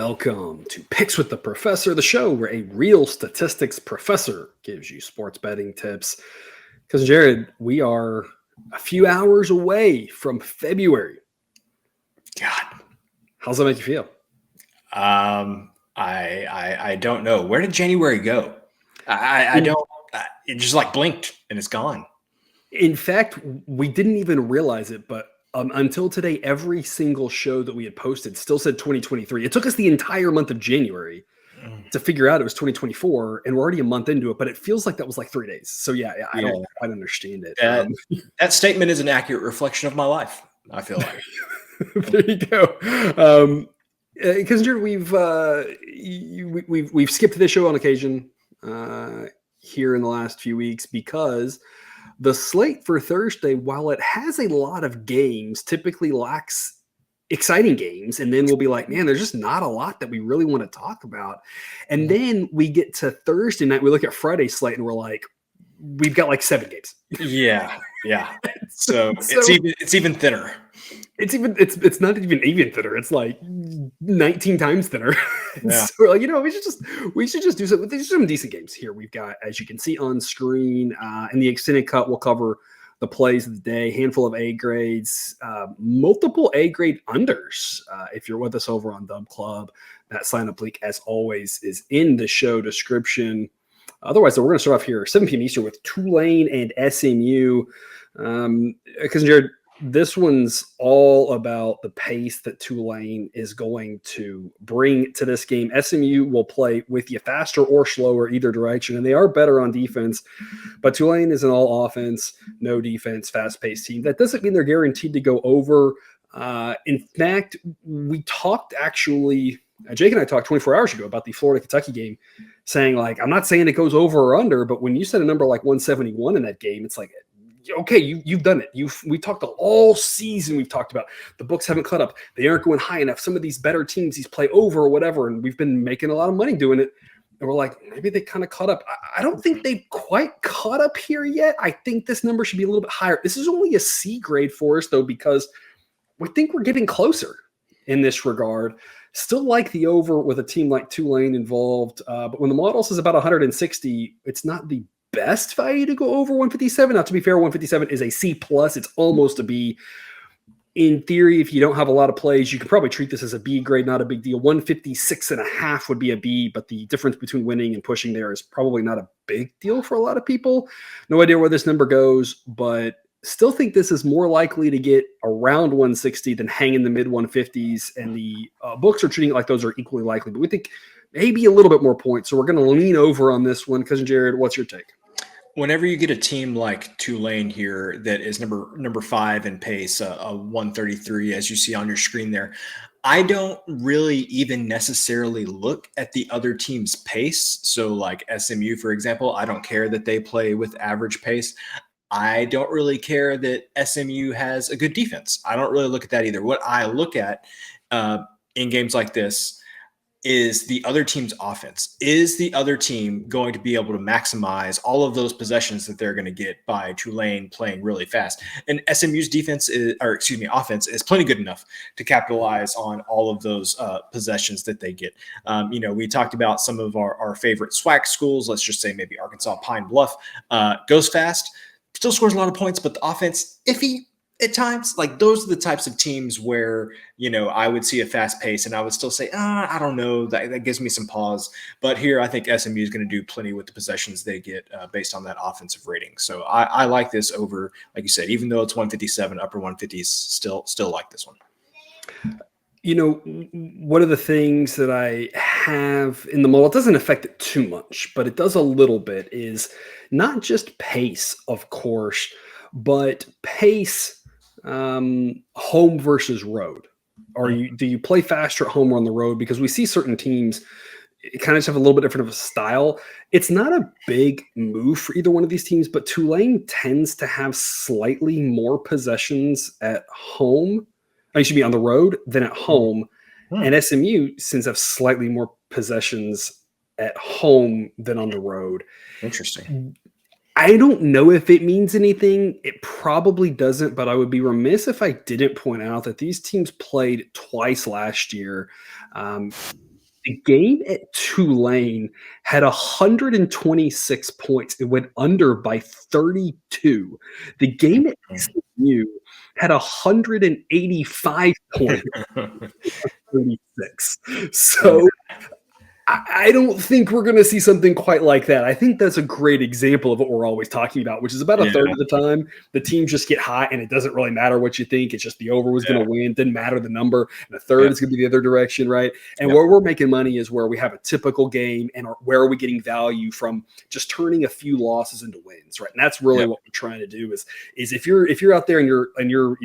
Welcome to Picks with the Professor, the show where a real statistics professor gives you sports betting tips. Because, Jared, we are a few hours away from February. God, how's that make you feel? I don't know. Where did January go? I don't. It just like blinked and it's gone. In fact, we didn't even realize it, but until today, every single show that we had posted still said 2023. It took us the entire month of January to figure out it was 2024, and we're already a month into it, but it feels like that was like 3 days. So yeah, I don't quite understand it. That statement is an accurate reflection of my life, I feel like. There you go. Because we've skipped this show on occasion here in the last few weeks because the slate for Thursday, while it has a lot of games, typically lacks exciting games. And then we'll be like, man, there's just not a lot that we really want to talk about. And then we get to Thursday night, we look at Friday's slate and we're like, we've got like 7 games. Yeah. So it's even thinner. It's not even thinner. It's like 19 times thinner. Yeah. So we're like, we should just do something. There's some decent games here. We've got, as you can see on screen, in the extended cut, we'll cover the plays of the day, handful of A grades, multiple A grade unders. If you're with us over on Dub Club, that sign up link, as always, is in the show description. Otherwise, we're going to start off here 7 p.m. Eastern with Tulane and SMU. Because Jared, this one's all about the pace that Tulane is going to bring to this game. SMU will play with you faster or slower, either direction, and they are better on defense. But Tulane is an all offense, no defense, fast-paced team. That doesn't mean they're guaranteed to go over. In fact, we talked actually – Jake and I talked 24 hours ago about the Florida-Kentucky game, saying, like, I'm not saying it goes over or under, but when you said a number like 171 in that game, it's like – okay, you've done it. We talked all season. We've talked about the books haven't caught up. They aren't going high enough. Some of these better teams, these play over or whatever, and we've been making a lot of money doing it. And we're like, maybe they kind of caught up. I don't think they've quite caught up here yet. I think this number should be a little bit higher. This is only a C grade for us, though, because we think we're getting closer in this regard. Still like the over with a team like Tulane involved. But when the model says about 160, it's not the best value to go over 157. Now, to be fair, 157 is a C plus. It's almost a B. In theory, if you don't have a lot of plays, you could probably treat this as a B grade, not a big deal. 156.5 would be a B, but the difference between winning and pushing there is probably not a big deal for a lot of people. No idea where this number goes, but still think this is more likely to get around 160 than hang in the mid 150s. And the books are treating it like those are equally likely, but we think maybe a little bit more points. So we're going to lean over on this one. Cousin Jared, what's your take? Whenever you get a team like Tulane here that is number 5 in pace, a 133, as you see on your screen there, I don't really even necessarily look at the other team's pace. So like SMU, for example, I don't care that they play with average pace. I don't really care that SMU has a good defense. I don't really look at that either. What I look at in games like this is the other team's offense. Is the other team going to be able to maximize all of those possessions that they're going to get by Tulane playing really fast? And SMU's offense is plenty good enough to capitalize on all of those possessions that they get. We talked about some of our favorite SWAC schools. Let's just say maybe Arkansas Pine Bluff goes fast, still scores a lot of points, but the offense iffy at times. Like those are the types of teams where, I would see a fast pace and I would still say, I don't know, that gives me some pause. But here, I think SMU is going to do plenty with the possessions they get based on that offensive rating. So I like this over, like you said, even though it's 157, upper 150s, still like this one. One of the things that I have in the model, it doesn't affect it too much, but it does a little bit, is not just pace, of course, but pace home versus road. Do you play faster at home or on the road? Because we see certain teams kind of just have a little bit different of a style. It's not a big move for either one of these teams, but Tulane tends to have slightly more possessions at home. I should be on the road than at home. And SMU since have slightly more possessions at home than on the road. Interesting. I don't know if it means anything. It probably doesn't, but I would be remiss if I didn't point out that these teams played twice last year. The game at Tulane had 126 points. It went under by 32. The game at SMU had 185 points, 36. So I don't think we're going to see something quite like that. I think that's a great example of what we're always talking about, which is about a third of the time, the teams just get hot and it doesn't really matter what you think. It's just the over was going to win. Didn't matter the number. And a third is going to be the other direction, right? And where we're making money is where we have a typical game and where are we getting value from just turning a few losses into wins, right? And that's really what we're trying to do is if you're out there and you're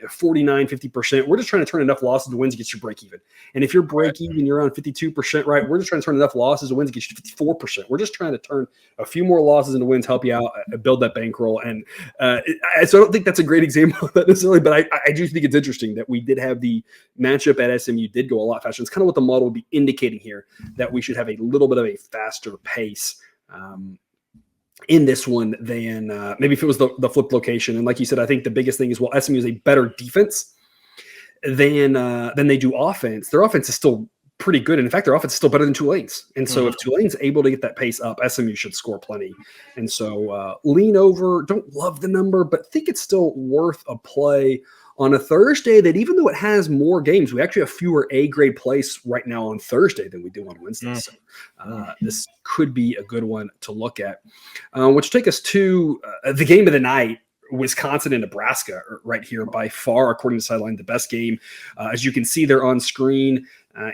49, 50%, we're just trying to turn enough losses to wins to get you break even. And if you're break even, you're around 52%, right? We're just trying to turn enough losses to wins to get you 54%. We're just trying to turn a few more losses into wins, help you out, build that bankroll. And so I don't think that's a great example of that necessarily, but I do think it's interesting that we did have the matchup at SMU did go a lot faster. It's kind of what the model would be indicating here, that we should have a little bit of a faster pace in this one than maybe if it was the flipped location. And like you said, I think the biggest thing is, well, SMU is a better defense than they do offense. Their offense is still pretty good. And in fact, their offense is still better than Tulane's. And so if Tulane's able to get that pace up, SMU should score plenty. And so lean over, don't love the number, but think it's still worth a play on a Thursday that even though it has more games, we actually have fewer A-grade plays right now on Thursday than we do on Wednesday. So this could be a good one to look at, which take us to the game of the night, Wisconsin and Nebraska right here, by far, according to Sideline, the best game. As you can see there on screen,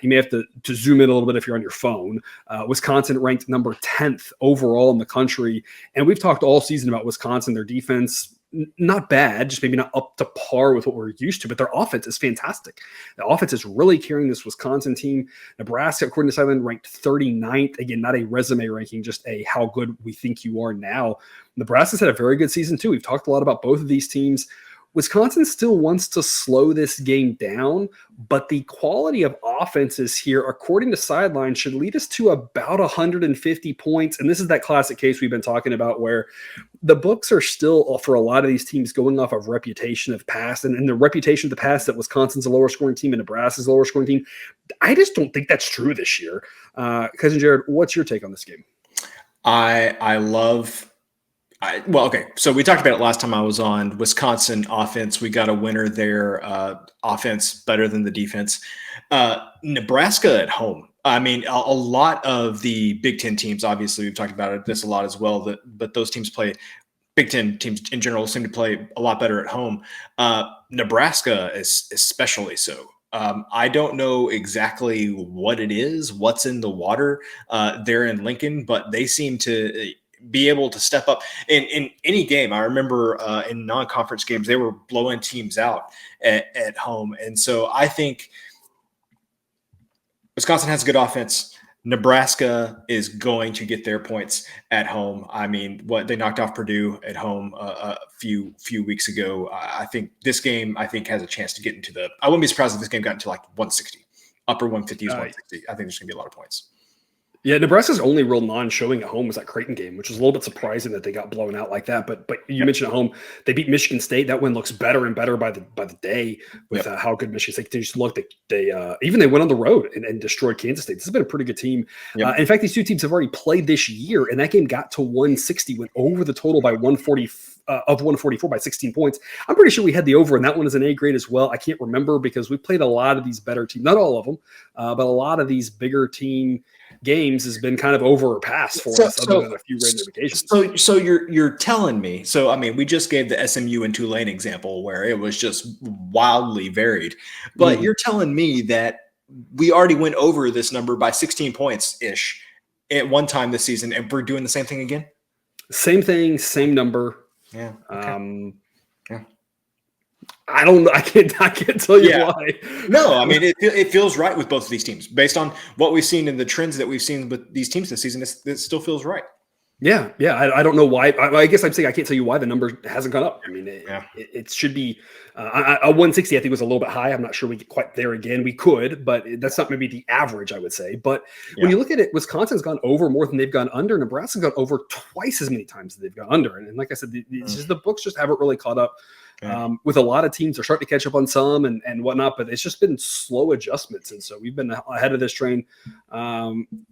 you may have to zoom in a little bit if you're on your phone. Wisconsin ranked number 10th overall in the country. And we've talked all season about Wisconsin, their defense, not bad, just maybe not up to par with what we're used to, but their offense is fantastic. The offense is really carrying this Wisconsin team. Nebraska, according to Sideline, ranked 39th. Again, not a resume ranking, just a how good we think you are now. Nebraska's had a very good season too. We've talked a lot about both of these teams. Wisconsin still wants to slow this game down, but the quality of offenses here, according to Sideline, should lead us to about 150 points. And this is that classic case we've been talking about where the books are still, for a lot of these teams, going off of reputation of past. And the reputation of the past that Wisconsin's a lower scoring team and Nebraska's a lower scoring team. I just don't think that's true this year. Cousin Jared, what's your take on this game? Okay. So we talked about it last time I was on. Wisconsin offense. We got a winner there. Offense better than the defense. Nebraska at home. I mean, a lot of the Big Ten teams, obviously we've talked about this a lot as well, but those teams play, Big Ten teams in general seem to play a lot better at home. Nebraska is especially so. I don't know exactly what it is, what's in the water there in Lincoln, but they seem to be able to step up in any game. I remember in non-conference games, they were blowing teams out at home. And so I think Wisconsin has a good offense. Nebraska is going to get their points at home. I mean, they knocked off Purdue at home a few weeks ago. I think this game, has a chance to get into I wouldn't be surprised if this game got into like 160, upper 150s, 160. I think there's going to be a lot of points. Yeah, Nebraska's only real non-showing at home was that Creighton game, which was a little bit surprising that they got blown out like that. But you mentioned at home, they beat Michigan State. That win looks better and better by the day with how good Michigan State continues to look. They went on the road and destroyed Kansas State. This has been a pretty good team. In fact, these two teams have already played this year, and that game got to 160, went over the total by 144 by 16 points. I'm pretty sure we had the over, and that one is an A grade as well. I can't remember because we played a lot of these better teams, not all of them, but a lot of these bigger team games has been kind of over or past for us, other than a few random occasions. So you're telling me. So I mean, we just gave the SMU and Tulane example where it was just wildly varied, but you're telling me that we already went over this number by 16 points ish at one time this season, and we're doing the same thing again. Same thing, same number. Yeah. Okay. I don't know. I can't tell you why. No, I mean, it feels right with both of these teams based on what we've seen and the trends that we've seen with these teams this season. It still feels right. Yeah. I don't know why. I guess I'm saying I can't tell you why the number hasn't gone up. I mean, it should be a 160. I think was a little bit high. I'm not sure we get quite there again. We could, but that's not maybe the average, I would say. But when you look at it, Wisconsin's gone over more than they've gone under. Nebraska's gone over twice as many times as they've gone under. And like I said, it's just the books just haven't really caught up With a lot of teams, they're starting to catch up on some and whatnot, but it's just been slow adjustments. And so we've been ahead of this train,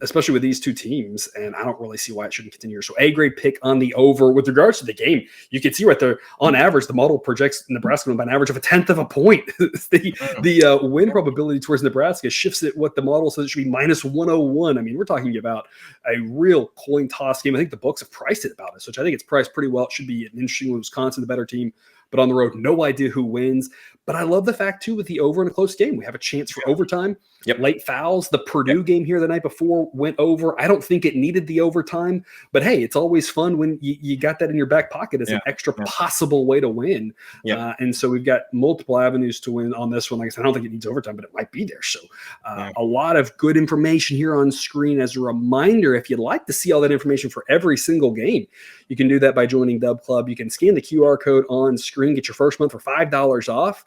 especially with these two teams. And I don't really see why it shouldn't continue. So A grade pick on the over. With regards to the game, you can see right there, on average, the model projects Nebraska by an average of 1/10 of a point. the win probability towards Nebraska shifts it what the model says it should be -101. I mean, we're talking about a real coin toss game. I think the books have priced it about this, which I think it's priced pretty well. It should be an interesting one. Wisconsin, the better team, but on the road, no idea who wins. But I love the fact, too, with the over in a close game, we have a chance for overtime. Late fouls. The Purdue game here the night before went over. I don't think it needed the overtime. But, hey, it's always fun when you got that in your back pocket as an extra possible way to win. And so we've got multiple avenues to win on this one. Like I said, I don't think it needs overtime, but it might be there. So a lot of good information here on screen. As a reminder, if you'd like to see all that information for every single game, you can do that by joining Dub Club. You can scan the QR code on screen, get your first month for $5 off.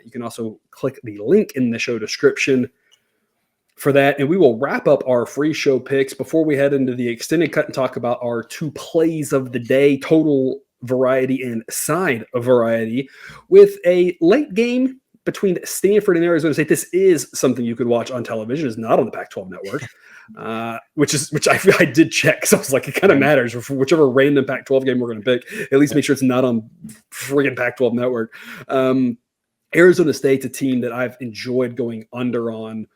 You can also click the link in the show description for that. And we will wrap up our free show picks before we head into the extended cut and talk about our two plays of the day, total variety and side variety, with a late game between Stanford and Arizona State. This is something you could watch on television. It's not on the Pac-12 network, which I did check. So I was like, it kind of matters for whichever random Pac-12 game we're going to pick. At least make sure it's not on friggin' Pac-12 network. Arizona State's a team that I've enjoyed going under on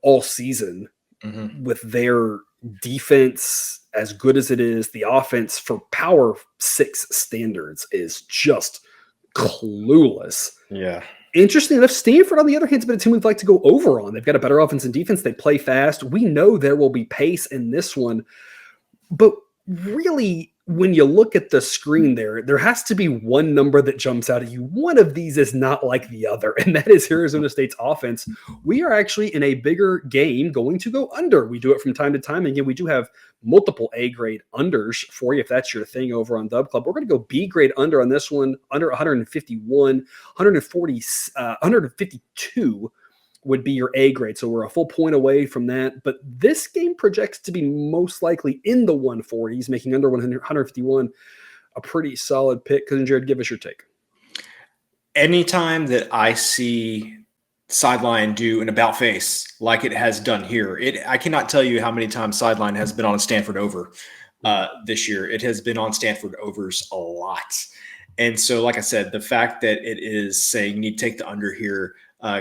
all season with their defense as good as it is. The offense for Power 6 standards is just clueless. Yeah. Interesting enough, Stanford, on the other hand, has been a team we'd like to go over on. They've got a better offense and defense. They play fast. We know there will be pace in this one. But really, when you look at the screen there has to be one number that jumps out at you. One of these is not like the other, and that is Arizona State's offense. We are actually in a bigger game going to go under. We do it from time to time. Again, we do have multiple A-grade unders for you if that's your thing over on Dub Club. We're going to go B-grade under on this one, under 151, 152 would be your A grade. So we're a full point away from that. But this game projects to be most likely in the 140s, making under 151 a pretty solid pick. Cousin Jared, give us your take. Anytime that I see Sideline do an about face like it has done here, I cannot tell you how many times Sideline has been on a Stanford over this year. It has been on Stanford overs a lot. And so, like I said, the fact that it is saying you need to take the under here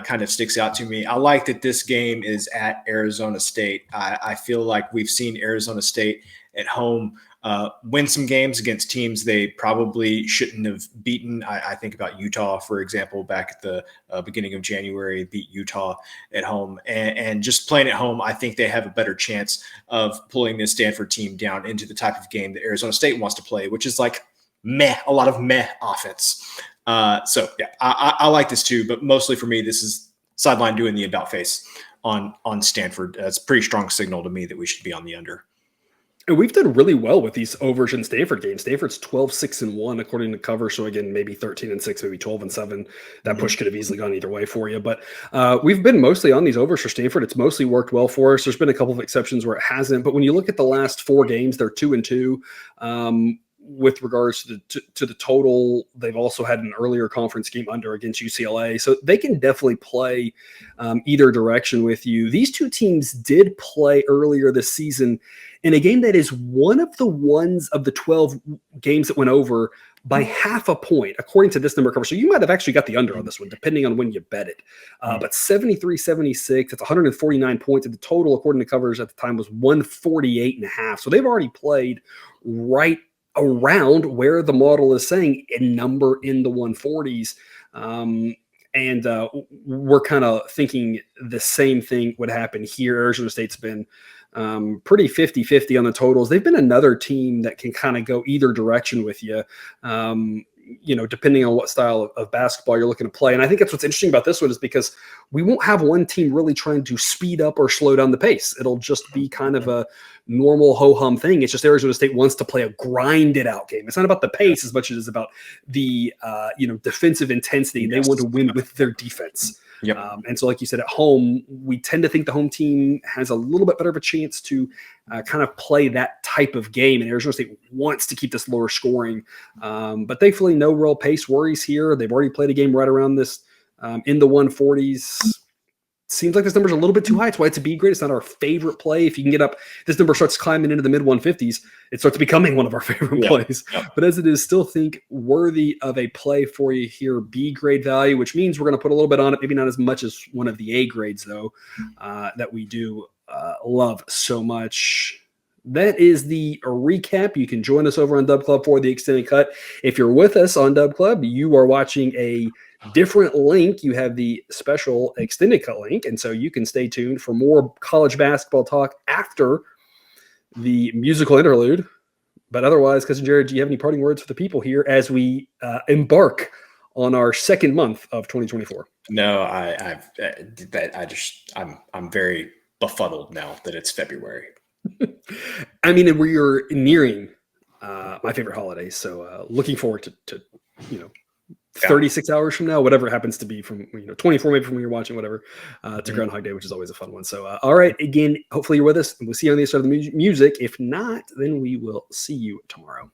kind of sticks out to me. I like that this game is at Arizona State. I feel like we've seen Arizona State at home win some games against teams they probably shouldn't have beaten. I think about Utah, for example, back at the beginning of January, beat Utah at home. And just playing at home, I think they have a better chance of pulling this Stanford team down into the type of game that Arizona State wants to play, which is like a lot of offense. So yeah, I like this too, but mostly for me, this is Sideline doing the about face on Stanford. It's a pretty strong signal to me that we should be on the under. And we've done really well with these overs in Stanford games. Stanford's 12-6-1 according to cover. So again, maybe 13-6, maybe 12-7. That push could have easily gone either way for you. But we've been mostly on these overs for Stanford. It's mostly worked well for us. There's been a couple of exceptions where it hasn't. But when you look at the last 4 games, they're 2-2. With regards to the total, they've also had an earlier conference game under against UCLA. So they can definitely play either direction with you. These two teams did play earlier this season in a game that is one of the ones of the 12 games that went over by half a point, according to this number cover. So you might have actually got the under on this one, depending on when you bet it. But 73-76, it's 149 points. And the total, according to covers at the time, was 148.5. So they've already played right around where the model is saying a number in the 140s. And we're kind of thinking the same thing would happen here. Arizona State's been pretty 50-50 on the totals. They've been another team that can kind of go either direction with you, depending on what style of basketball you're looking to play. And I think that's what's interesting about this one is because we won't have one team really trying to speed up or slow down the pace. It'll just be kind of a normal ho-hum thing. It's just Arizona State wants to play a grinded out game. It's not about the pace as much as it's about the defensive intensity. Yes. They want to win with their defense. Yep. And so, like you said, at home, we tend to think the home team has a little bit better of a chance to kind of play that type of game. And Arizona State wants to keep this lower scoring. But thankfully, no real pace worries here. They've already played a game right around this in the 140s. Seems like this number's a little bit too high. It's why it's a B grade. It's not our favorite play. If you can get up, this number starts climbing into the mid 150s, it starts becoming one of our favorite plays. But as it is, still think worthy of a play for you here. B grade value, which means we're going to put a little bit on it. Maybe not as much as one of the A grades, though, that we do love so much. That is the recap. You can join us over on Dub Club for the extended cut. If you're with us on Dub Club, you are watching a different link. You have the special extended cut link, and so you can stay tuned for more college basketball talk after the musical interlude. But otherwise, Cousin Jared, do you have any parting words for the people here as we embark on our second month of 2024? No, I'm very befuddled now that it's February. I mean, we're nearing my favorite holiday, so looking forward to 36 hours from now, whatever it happens to be, from 24 maybe from when you're watching, whatever, to Groundhog Day, which is always a fun one. So all right, again, hopefully you're with us, and we'll see you on the other side of the music. If not, then we will see you tomorrow.